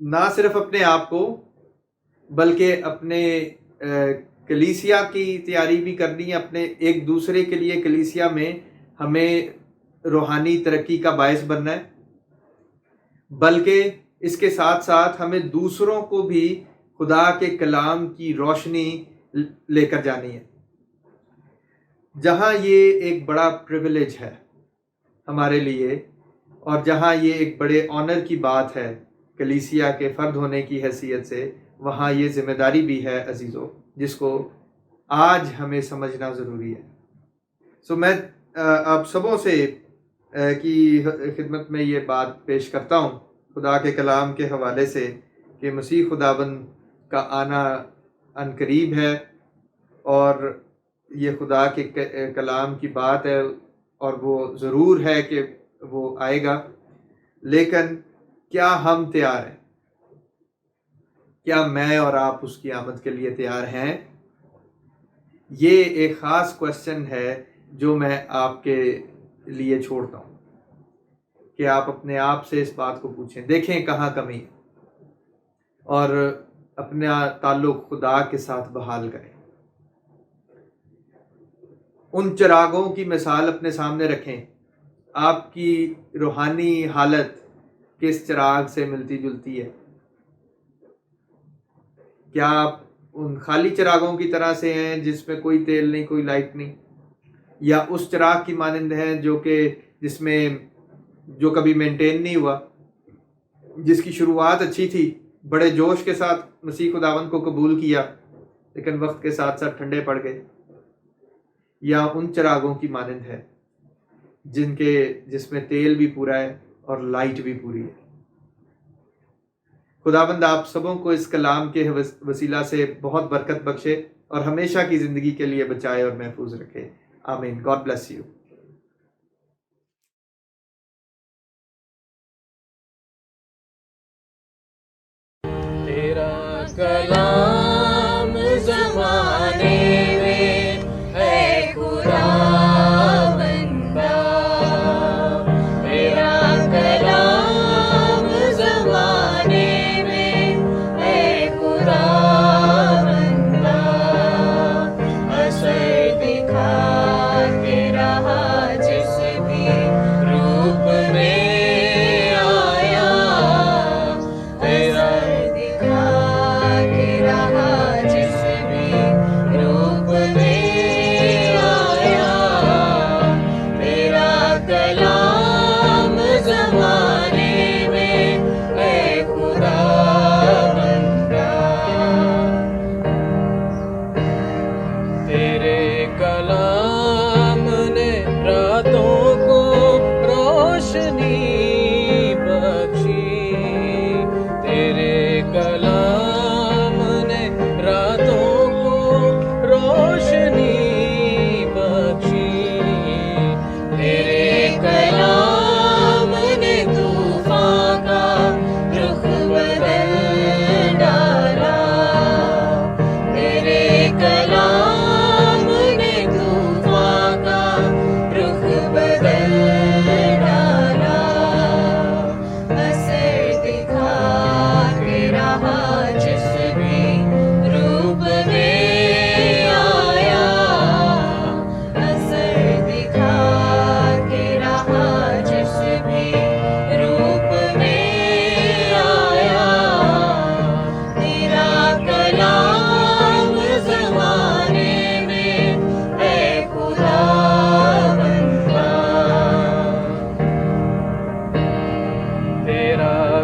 نہ صرف اپنے آپ کو بلکہ اپنے کلیسیا کی تیاری بھی کرنی ہے، اپنے ایک دوسرے کے لیے کلیسیا میں ہمیں روحانی ترقی کا باعث بننا ہے، بلکہ اس کے ساتھ ساتھ ہمیں دوسروں کو بھی خدا کے کلام کی روشنی لے کر جانی ہے، جہاں یہ ایک بڑا پریویلیج ہے ہمارے لیے، اور جہاں یہ ایک بڑے آنر کی بات ہے کلیسیا کے فرد ہونے کی حیثیت سے، وہاں یہ ذمہ داری بھی ہے عزیزو، جس کو آج ہمیں سمجھنا ضروری ہے۔ سو میں آپ سبوں سے کی خدمت میں یہ بات پیش کرتا ہوں خدا کے کلام کے حوالے سے کہ مسیح خداوند کا آنا ان قریب ہے، اور یہ خدا کے کلام کی بات ہے، اور وہ ضرور ہے کہ وہ آئے گا، لیکن کیا ہم تیار ہیں؟ کیا میں اور آپ اس کی آمد کے لیے تیار ہیں؟ یہ ایک خاص کوشچن ہے جو میں آپ کے لیے چھوڑتا ہوں کہ آپ اپنے آپ سے اس بات کو پوچھیں، دیکھیں کہاں کمی ہے، اور اپنا تعلق خدا کے ساتھ بحال کریں۔ ان چراغوں کی مثال اپنے سامنے رکھیں، آپ کی روحانی حالت کس چراغ سے ملتی جلتی ہے؟ کیا آپ ان خالی چراغوں کی طرح سے ہیں جس میں کوئی تیل نہیں، کوئی لائٹ نہیں، یا اس چراغ کی مانند ہیں جو کبھی مینٹین نہیں ہوا، جس کی شروعات اچھی تھی، بڑے جوش کے ساتھ مسیح خداوند کو قبول کیا، لیکن وقت کے ساتھ ساتھ ٹھنڈے پڑ گئے؟ یا ان چراغوں کی مانند ہے جس میں تیل بھی پورا ہے اور لائٹ بھی پوری ہے؟ خداوند آپ سبوں کو اس کلام کے وسیلہ سے بہت برکت بخشے اور ہمیشہ کی زندگی کے لیے بچائے اور محفوظ رکھے۔ آمین۔ God bless you. تیرا کلام زمانے میں ہے خدا بندہ، تیرا کلام زمانے میں ہے خدا بندہ، اثر دکھا کے رہا جس بھی روپ میں آیا، اثر دکھا کے رہا